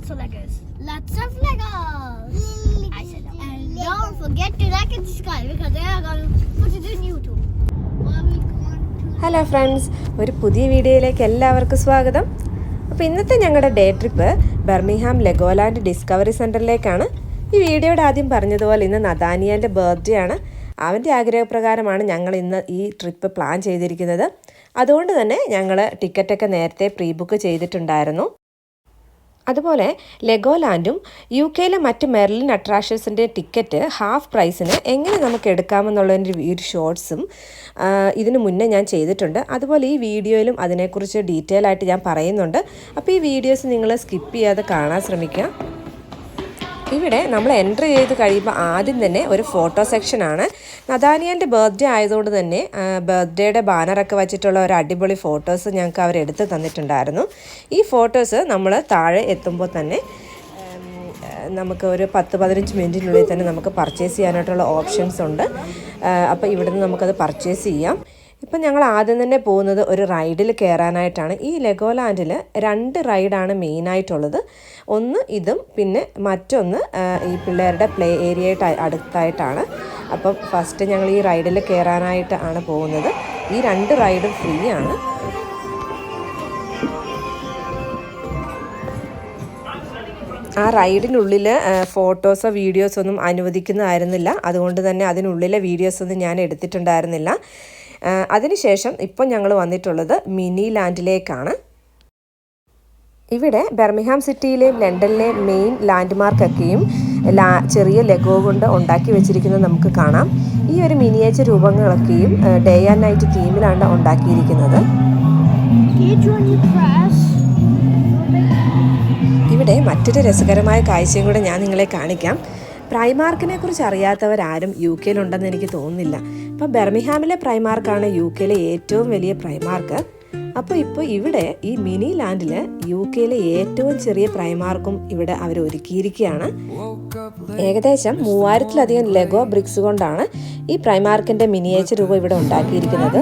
lots of Legos. Lots of Legos. I said that. And don't forget to like and subscribe because they are going to put it on YouTube. Hello friends, ഒരു പുതിയ വീഡിയോയിലേക്ക് എല്ലാവർക്കും സ്വാഗതം. അപ്പോൾ ഇന്നത്തെ ഞങ്ങളുടെ day trip Birmingham ലെഗോലാൻഡ് discovery സെൻറ്ററിലേക്കാണ്. ഈ വീഡിയോയുടെ ആദ്യം പറഞ്ഞതുപോലെ ഇന്ന് നഥാനിയലിൻ്റെ ബർത്ത്ഡേ ആണ്. അവൻ്റെ ആഗ്രഹപ്രകാരമാണ് ഞങ്ങൾ ഇന്ന് ഈ ട്രിപ്പ് പ്ലാൻ ചെയ്തിരിക്കുന്നത്. അതുകൊണ്ട് തന്നെ ഞങ്ങൾ ടിക്കറ്റൊക്കെ നേരത്തെ പ്രീ ബുക്ക് ചെയ്തിട്ടുണ്ടായിരുന്നു. അതുപോലെ ലെഗോലാൻഡും യു കെയിലെ മറ്റ് മെർലിൻ അട്രാക്ഷൻസിൻ്റെ ടിക്കറ്റ് ഹാഫ് പ്രൈസിന് എങ്ങനെ നമുക്ക് എടുക്കാമെന്നുള്ളതിൻ്റെ ഒരു ഷോർട്സും ഇതിനു മുന്നേ ഞാൻ ചെയ്തിട്ടുണ്ട്. അതുപോലെ ഈ വീഡിയോയിലും അതിനെക്കുറിച്ച് ഡീറ്റെയിൽ ആയിട്ട് ഞാൻ പറയുന്നുണ്ട്. അപ്പോൾ ഈ വീഡിയോസ് നിങ്ങൾ സ്കിപ്പ് ചെയ്യാതെ കാണാൻ ശ്രമിക്കുക. ഇവിടെ നമ്മൾ എൻട്രി ചെയ്ത് കഴിയുമ്പോൾ ആദ്യം തന്നെ ഒരു ഫോട്ടോ സെക്ഷനാണ്. നഥാനിയലിൻ്റെ ബർത്ത്ഡേ ആയതുകൊണ്ട് തന്നെ ബർത്ത്ഡേയുടെ ബാനറൊക്കെ വെച്ചിട്ടുള്ള ഒരു അടിപൊളി ഫോട്ടോസ് ഞങ്ങൾക്ക് അവരെടുത്ത് തന്നിട്ടുണ്ടായിരുന്നു. ഈ ഫോട്ടോസ് നമ്മൾ താഴെ എത്തുമ്പോൾ തന്നെ നമുക്ക് ഒരു 10-15 മിനിറ്റിനുള്ളിൽ തന്നെ നമുക്ക് പർച്ചേസ് ചെയ്യാനായിട്ടുള്ള ഓപ്ഷൻസ് ഉണ്ട്. അപ്പോൾ ഇവിടുന്ന് നമുക്കത് പർച്ചേസ് ചെയ്യാം. ഇപ്പം ഞങ്ങൾ ആദ്യം തന്നെ പോകുന്നത് ഒരു റൈഡിൽ കയറാനായിട്ടാണ്. ഈ ലെഗോലാൻഡിൽ 2 റൈഡാണ് മെയിനായിട്ടുള്ളത്. ഒന്ന് ഇതും പിന്നെ മറ്റൊന്ന് ഈ പിള്ളേരുടെ പ്ലേ ഏരിയയായിട്ട് അടുത്തായിട്ടാണ്. അപ്പം ഫസ്റ്റ് ഞങ്ങൾ ഈ റൈഡിൽ കയറാനായിട്ടാണ് പോകുന്നത്. ഈ 2 റൈഡും ഫ്രീ ആണ്. ആ റൈഡിനുള്ളിൽ ഫോട്ടോസോ വീഡിയോസോ ഒന്നും അനുവദിക്കുന്നതായിരുന്നില്ല. അതുകൊണ്ട് തന്നെ അതിനുള്ളിലെ വീഡിയോസൊന്നും ഞാൻ എടുത്തിട്ടുണ്ടായിരുന്നില്ല. അതിനുശേഷം ഇപ്പം ഞങ്ങൾ വന്നിട്ടുള്ളത് മിനി ലാൻഡിലേക്കാണ്. ഇവിടെ ബർമിംഗ്ഹാം സിറ്റിയിലെയും ലണ്ടനിലെയും മെയിൻ ലാൻഡ്മാർക്കൊക്കെയും ചെറിയ ലെഗോ കൊണ്ട് ഉണ്ടാക്കി വെച്ചിരിക്കുന്നത് നമുക്ക് കാണാം. ഈ ഒരു മിനിയേച്ചർ രൂപങ്ങളൊക്കെയും ഡേ ആൻഡ് നൈറ്റ് തീമിലാണ് ഉണ്ടാക്കിയിരിക്കുന്നത്. ഇവിടെ മറ്റൊരു രസകരമായ കാഴ്ചയും കൂടെ ഞാൻ നിങ്ങളെ കാണിക്കാം. പ്രൈമാർക്കിനെ കുറിച്ച് അറിയാത്തവരാരും യു കെയിലുണ്ടെന്ന് എനിക്ക് തോന്നുന്നില്ല. അപ്പോൾ ബർമിംഗ്ഹാമിലെ പ്രൈമാർക്കാണ് യു കെയിലെ ഏറ്റവും വലിയ പ്രൈമാർക്ക്. അപ്പോൾ ഇവിടെ ഈ മിനി ലാൻഡിൽ യു കെയിലെ ഏറ്റവും ചെറിയ പ്രൈമാർക്കും ഇവിടെ അവർ ഒരുക്കിയിരിക്കുകയാണ്. ഏകദേശം 3000-ലധികം ലെഗോ ബ്രിക്സ് കൊണ്ടാണ് ഈ പ്രൈമാർക്കിൻ്റെ മിനിയേച്ചർ രൂപം ഇവിടെ ഉണ്ടാക്കിയിരിക്കുന്നത്.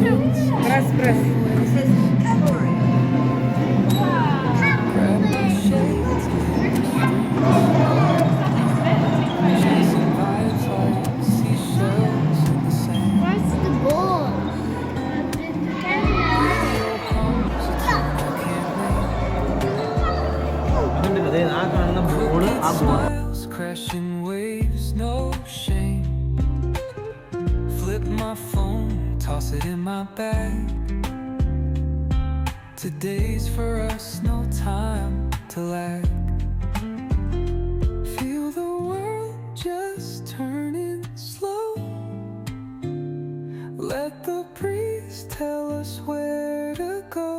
Crashing waves, no shame. Flip my phone, toss it in my bag. Today's for us, no time to lag. Feel the world just turning slow. Let the breeze tell us where to go.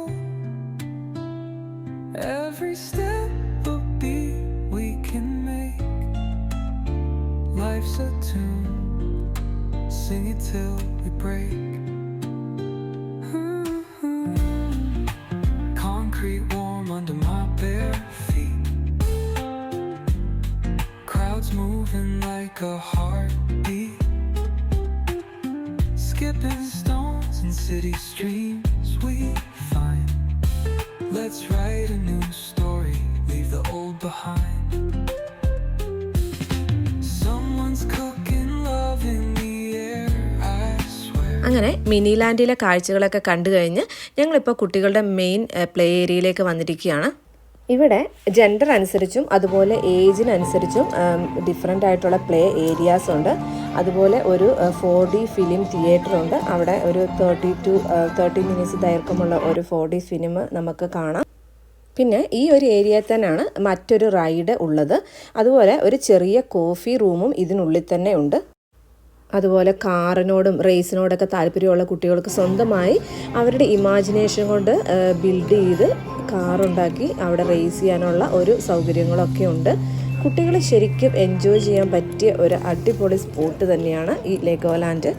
Every step a beat we can make. Life's a tune, sing it till we break. Concrete warm under my bare feet. Crowds moving like a heartbeat. Skipping stones in city streams we find. Let's write a new story, leave the old behind. അങ്ങനെ mini ലാൻഡിലെ കാഴ്ചകളൊക്കെ കണ്ടു കഴിഞ്ഞ് ഞങ്ങളിപ്പോൾ കുട്ടികളുടെ main play ഏരിയയിലേക്ക് വന്നിരിക്കുകയാണ്. ഇവിടെ gender അനുസരിച്ചും അതുപോലെ ഏജിനനുസരിച്ചും ഡിഫറെൻ്റ് ആയിട്ടുള്ള പ്ലേ ഏരിയാസ് ഉണ്ട്. അതുപോലെ ഒരു 4D ഫിലിം തിയേറ്റർ ഉണ്ട്. അവിടെ ഒരു 30 മിനിറ്റ്സ് ദൈർഘ്യമുള്ള ഒരു 4D ഫിലിം നമുക്ക് കാണാം. പിന്നെ ഈ ഒരു ഏരിയയിൽ തന്നെയാണ് മറ്റൊരു റൈഡ് ഉള്ളത്. അതുപോലെ ഒരു ചെറിയ കോഫി റൂമും ഇതിനുള്ളിൽ തന്നെ ഉണ്ട്. അതുപോലെ കാറിനോടും റേസിനോടൊക്കെ താല്പര്യമുള്ള കുട്ടികൾക്ക് സ്വന്തമായി അവരുടെ ഇമാജിനേഷൻ കൊണ്ട് ബിൽഡ് ചെയ്ത് കാറുണ്ടാക്കി അവിടെ റേസ് ചെയ്യാനുള്ള ഒരു സൗകര്യങ്ങളൊക്കെ ഉണ്ട്. കുട്ടികൾ ശരിക്കും എൻജോയ് ചെയ്യാൻ പറ്റിയ ഒരു അടിപൊളി സ്പോട്ട് തന്നെയാണ് ഈ ലെഗോലാൻഡ്.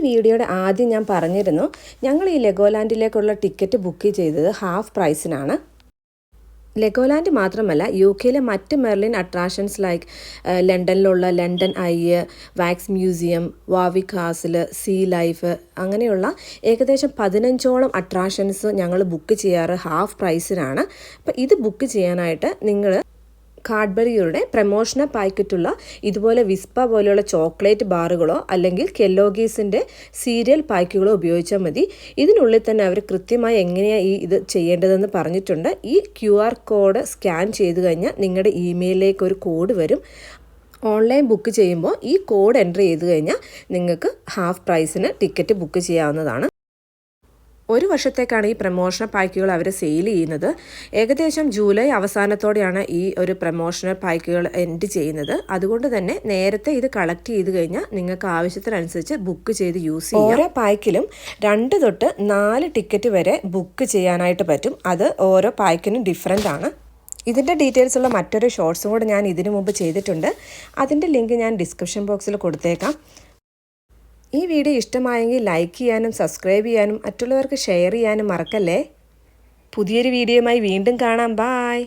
വീഡിയോയുടെ ആദ്യം ഞാൻ പറഞ്ഞിരുന്നു ഞങ്ങൾ ഈ ലെഗോലാൻഡിലേക്കുള്ള ടിക്കറ്റ് ബുക്ക് ചെയ്തത് ഹാഫ് പ്രൈസിനാണ്. ലെഗോലാൻഡ് മാത്രമല്ല UK മറ്റ് മെർലിൻ അട്രാക്ഷൻസ് ലൈക്ക് ലണ്ടനിലുള്ള London eye, wax museum, Warwick castle, sea life അങ്ങനെയുള്ള ഏകദേശം 15ഓളം അട്രാക്ഷൻസ് ഞങ്ങൾ ബുക്ക് ചെയ്യാറ് ഹാഫ് പ്രൈസിനാണ്. അപ്പോൾ ഇത് ബുക്ക് ചെയ്യാനായിട്ട് നിങ്ങൾ കാഡ്ബറിയുടെ പ്രമോഷണൽ പാക്കറ്റുള്ള ഇതുപോലെ വിസ്പ പോലെയുള്ള ചോക്ലേറ്റ് ബാറുകളോ അല്ലെങ്കിൽ കെല്ലോഗീസിൻ്റെ സീരിയൽ പാക്കുകളോ ഉപയോഗിച്ചാൽ മതി. ഇതിനുള്ളിൽ തന്നെ അവർ കൃത്യമായി എങ്ങനെയാണ് ഇത് ചെയ്യേണ്ടതെന്ന് പറഞ്ഞിട്ടുണ്ട്. ഈ QR കോഡ് സ്കാൻ ചെയ്ത് കഴിഞ്ഞാൽ നിങ്ങളുടെ ഇമെയിലിലേക്ക് ഒരു കോഡ് വരും. ഓൺലൈൻ ബുക്ക് ചെയ്യുമ്പോൾ ഈ കോഡ് എൻ്റർ ചെയ്ത് കഴിഞ്ഞാൽ നിങ്ങൾക്ക് ഹാഫ് പ്രൈസിന് ടിക്കറ്റ് ബുക്ക് ചെയ്യാവുന്നതാണ്. 1 വർഷത്തേക്കാണ് ഈ പ്രമോഷണൽ പാക്കുകൾ അവർ സെയിൽ ചെയ്യുന്നത്. ഏകദേശം ജൂലൈ അവസാനത്തോടെയാണ് ഈ ഒരു പ്രമോഷണൽ പാക്കുകൾ എൻഡ് ചെയ്യുന്നത്. അതുകൊണ്ട് തന്നെ നേരത്തെ ഇത് കളക്ട് ചെയ്ത് കഴിഞ്ഞാൽ നിങ്ങൾക്ക് ആവശ്യത്തിനനുസരിച്ച് ബുക്ക് ചെയ്ത് യൂസ് ചെയ്യാം. ഓരോ പാക്കിലും 2 തൊട്ട് 4 ടിക്കറ്റ് വരെ ബുക്ക് ചെയ്യാനായിട്ട് പറ്റും. അത് ഓരോ പാക്കിനും ഡിഫറെൻ്റ് ആണ്. ഇതിൻ്റെ ഡീറ്റെയിൽസ് ഉള്ള മറ്റൊരു ഷോർട്സും കൂടെ ഞാൻ ഇതിനു മുമ്പ് ചെയ്തിട്ടുണ്ട്. അതിൻ്റെ ലിങ്ക് ഞാൻ ഡിസ്ക്രിപ്ഷൻ ബോക്സിൽ കൊടുത്തേക്കാം. ഈ വീഡിയോ ഇഷ്ടമായെങ്കിൽ ലൈക്ക് ചെയ്യാനും സബ്സ്ക്രൈബ് ചെയ്യാനും മറ്റുള്ളവർക്ക് ഷെയർ ചെയ്യാനും മറക്കല്ലേ. പുതിയൊരു വീഡിയോയുമായി വീണ്ടും കാണാം. ബൈ.